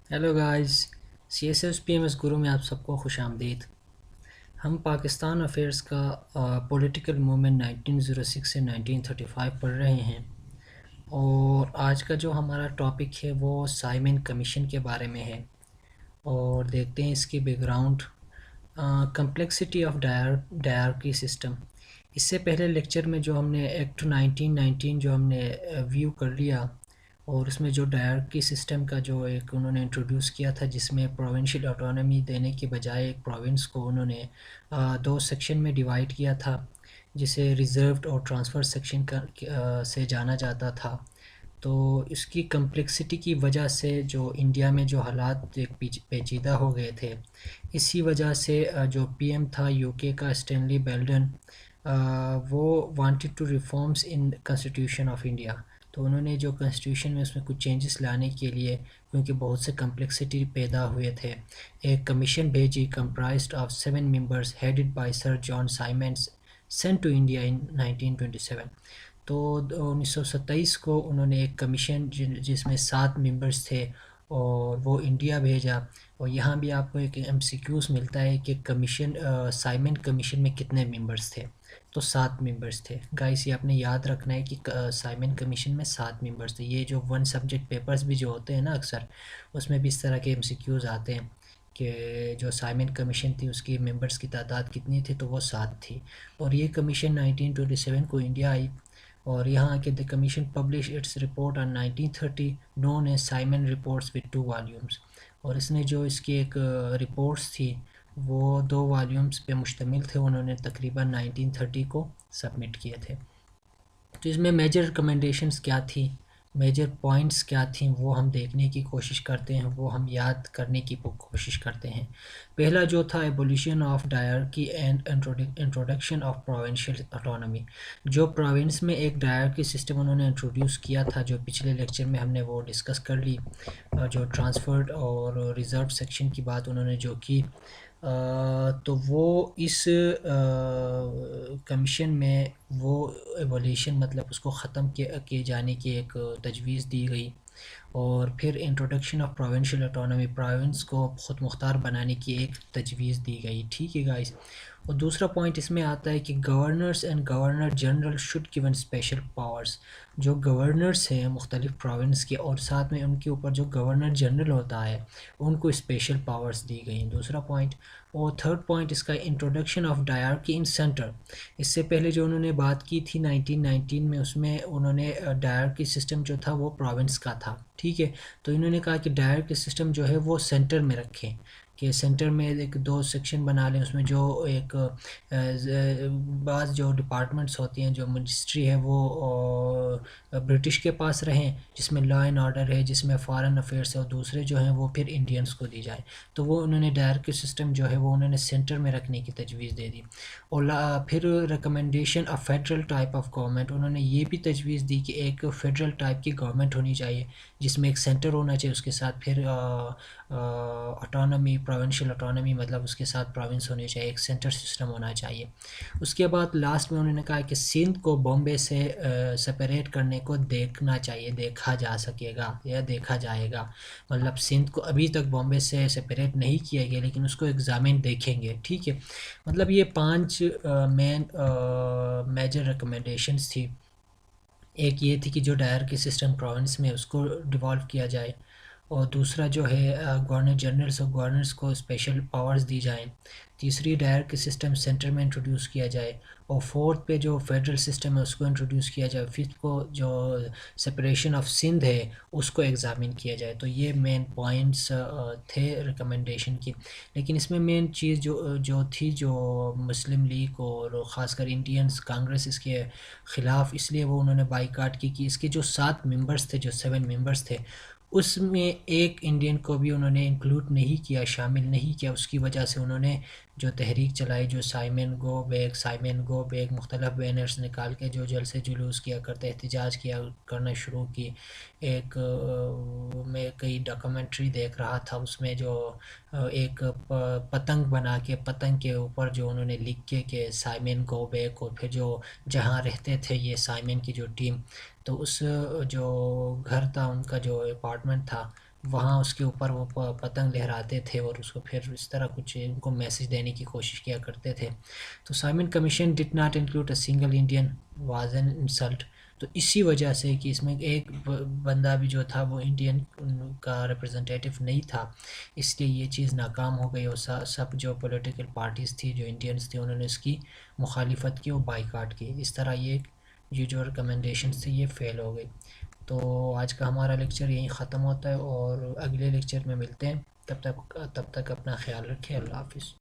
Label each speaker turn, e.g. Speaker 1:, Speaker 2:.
Speaker 1: Hello guys, C S S P M S Guru میں آپ سب کو خوش آمدید۔ ہم پاکستان افیئرس کا پولیٹیکل موومنٹ 1906 سے 1935 پڑھ رہے ہیں، اور آج کا جو ہمارا ٹاپک ہے وہ سائمن کمیشن کے بارے میں ہے، اور دیکھتے ہیں اس کی background. Complexity of dyarchy system. اس سے پہلے لیکچر میں جو ہم نے ایکٹ 1919 جو ہم نے ویو کر لیا، اور اس میں جو ڈائرکی سسٹم کا جو ایک انہوں نے انٹروڈیوس کیا تھا، جس میں پروونشل آٹونومی دینے کے بجائے ایک پروونس کو انہوں نے دو سیکشن میں ڈیوائیڈ کیا تھا، جسے ریزروڈ اور ٹرانسفر سیکشن سے جانا جاتا تھا۔ تو اس کی کمپلیکسٹی کی وجہ سے جو انڈیا میں جو حالات ایک پیچیدہ ہو گئے تھے، اسی وجہ سے جو پی ایم تھا یو کے کا اسٹینلی بیلڈن، وہ wanted to reforms in constitution of India. تو انہوں نے جو کنسٹیٹیوشن میں اس میں کچھ چینجز لانے کے لیے، کیونکہ بہت سے کمپلیکسٹی پیدا ہوئے تھے، ایک کمیشن بھیجی comprised of 7 members headed by sir John Simons, sent to India in 1927۔ تو 1927 کو انہوں نے ایک کمیشن جس میں 7 ممبرز تھے، اور وہ انڈیا بھیجا۔ اور یہاں بھی آپ کو ایک ایم سی کیوز ملتا ہے کہ کمیشن سائمن کمیشن میں کتنے ممبرز تھے، تو 7 ممبرز تھے۔ گائس یہ آپ نے یاد رکھنا ہے کہ سائمن کمیشن میں 7 ممبرز تھے۔ یہ جو ون سبجیکٹ پیپرز بھی جو ہوتے ہیں نا اکثر، اس میں بھی اس طرح کے ایم سی کیوز آتے ہیں کہ جو سائمن کمیشن تھی اس کی ممبرز کی تعداد کتنی تھی، تو وہ 7 تھی۔ اور یہ کمیشن 1927 کو انڈیا آئی، اور یہاں کہ the commission published its report on 1930 known as Simon Reports with 2 volumes۔ اور اس نے جو اس کی ایک رپورٹس تھی وہ 2 والیومز پہ مشتمل تھے، انہوں نے تقریباً 1930 کو سبمٹ کیے تھے۔ تو اس میں میجر ریکمنڈیشنز کیا تھی، میجر پوائنٹس کیا تھیں، وہ ہم دیکھنے کی کوشش کرتے ہیں، وہ ہم یاد کرنے کی کوشش کرتے ہیں۔ پہلا جو تھا abolition of dyarchy and introduction of provincial autonomy. جو پروونس میں ایک ڈائرکی سسٹم انہوں نے انٹروڈیوس کیا تھا، جو پچھلے لیکچر میں ہم نے وہ ڈسکس کر لی، جو ٹرانسفرڈ اور ریزرو سیکشن کی بات انہوں نے جو کی، تو وہ اس کمیشن میں وہ ایولیوشن مطلب اس کو ختم کیے جانے کی ایک تجویز دی گئی۔ اور پھر introduction of provincial autonomy, province کو خود مختار بنانے کی ایک تجویز دی گئی۔ ٹھیک ہے گائز۔ اور دوسرا پوائنٹ اس میں آتا ہے کہ governors and governor general should given special powers. جو گورنرز ہیں مختلف پروونس کے، اور ساتھ میں ان کے اوپر جو گورنر جنرل ہوتا ہے، ان کو اسپیشل پاورز دی گئی ہیں، دوسرا پوائنٹ۔ اور تھرڈ پوائنٹ اس کا انٹروڈکشن آف ڈائرکی ان سینٹر۔ اس سے پہلے جو انہوں نے بات کی تھی 1919 میں، اس میں انہوں نے ڈائرکی سسٹم جو تھا وہ پروونس کا تھا، ٹھیک ہے۔ تو انہوں نے کہا کہ ڈائرکی سسٹم جو ہے وہ سینٹر میں رکھیں، کہ سینٹر میں ایک 2 سیکشن بنا لیں، اس میں جو ایک بعض جو ڈپارٹمنٹس ہوتی ہیں، جو منسٹری ہے وہ برٹش کے پاس رہیں، جس میں لا اینڈ آرڈر ہے، جس میں فارن افیئرس ہے، اور دوسرے جو ہیں وہ پھر انڈینس کو دی جائے۔ تو وہ انہوں نے ڈائرکی سسٹم جو ہے وہ انہوں نے سینٹر میں رکھنے کی تجویز دے دی۔ اور پھر recommendation of federal type of government, انہوں نے یہ بھی تجویز دی کہ ایک فیڈرل ٹائپ کی گورنمنٹ ہونی چاہیے، جس میں ایک سینٹر ہونا چاہیے، اس کے ساتھ پھر آٹونومی، پروونشل آٹونومی مطلب اس کے ساتھ پروونس ہونے چاہیے، ایک سینٹر سسٹم ہونا چاہیے۔ اس کے بعد لاسٹ میں انہوں نے کہا کہ سندھ کو بامبے سے سپریٹ کرنے کو دیکھنا چاہیے، دیکھا جا سکے گا یا دیکھا جائے گا، مطلب سندھ کو ابھی تک بامبے سے سپریٹ نہیں کیا گیا، لیکن اس کو ایگزامن دیکھیں گے، ٹھیک ہے۔ مطلب یہ 5 مین میجر ریکمنڈیشنز تھی۔ ایک یہ تھی کہ جو ڈائرکی سسٹم پروونس میں اس کو ڈیوالو کیا جائے، اور دوسرا جو ہے گورنر جنرلز اور گورنرز کو اسپیشل پاورز دی جائیں، تیسری ڈائرکی سسٹم سینٹر میں انٹروڈیوس کیا جائے، اور فورتھ پہ جو فیڈرل سسٹم ہے اس کو انٹروڈیوس کیا جائے، ففتھ کو جو سپریشن آف سندھ ہے اس کو ایگزامن کیا جائے۔ تو یہ مین پوائنٹس تھے ریکمنڈیشن کی۔ لیکن اس میں مین چیز جو تھی، جو مسلم لیگ اور خاص کر انڈینس کانگریس اس کے خلاف، اس لیے وہ انہوں نے بائیکاٹ کی کہ اس کے جو 7 ممبرز تھے، جو 7 ممبرز تھے، اس میں ایک انڈین کو بھی انہوں نے انکلوڈ نہیں کیا، شامل نہیں کیا۔ اس کی وجہ سے انہوں نے جو تحریک چلائی، جو سائمن گو بیگ مختلف بینرز نکال کے جو جلسے جلوس کیا کرتے، احتجاج کرنا شروع کی۔ ایک میں کئی ڈاکومنٹری دیکھ رہا تھا، اس میں جو ایک پتنگ بنا کے، پتنگ کے اوپر جو انہوں نے لکھ کے کہ سائمن گو بیک، اور پھر جو جہاں رہتے تھے یہ سائمن کی جو ٹیم، تو اس جو گھر تھا ان کا، جو اپارٹمنٹ تھا، وہاں اس کے اوپر وہ پتنگ لہراتے تھے اور اس کو پھر اس طرح کچھ ان کو میسج دینے کی کوشش کیا کرتے تھے. تو Simon commission did not include a single Indian was an insult. تو اسی وجہ سے کہ اس میں ایک بندہ بھی جو تھا وہ انڈین کا ریپرزنٹیٹیو نہیں تھا، اس لیے یہ چیز ناکام ہو گئی، اور سب جو پولیٹیکل پارٹیز تھی، جو انڈینس تھے، انہوں نے اس کی مخالفت کی اور بائیکاٹ کی. اس طرح یہ جو ریکمنڈیشنز تھی یہ فیل ہو گئی. تو آج کا ہمارا لیکچر یہیں ختم ہوتا ہے، اور اگلے لیکچر میں ملتے ہیں. تب تک اپنا خیال رکھیں. اللہ حافظ.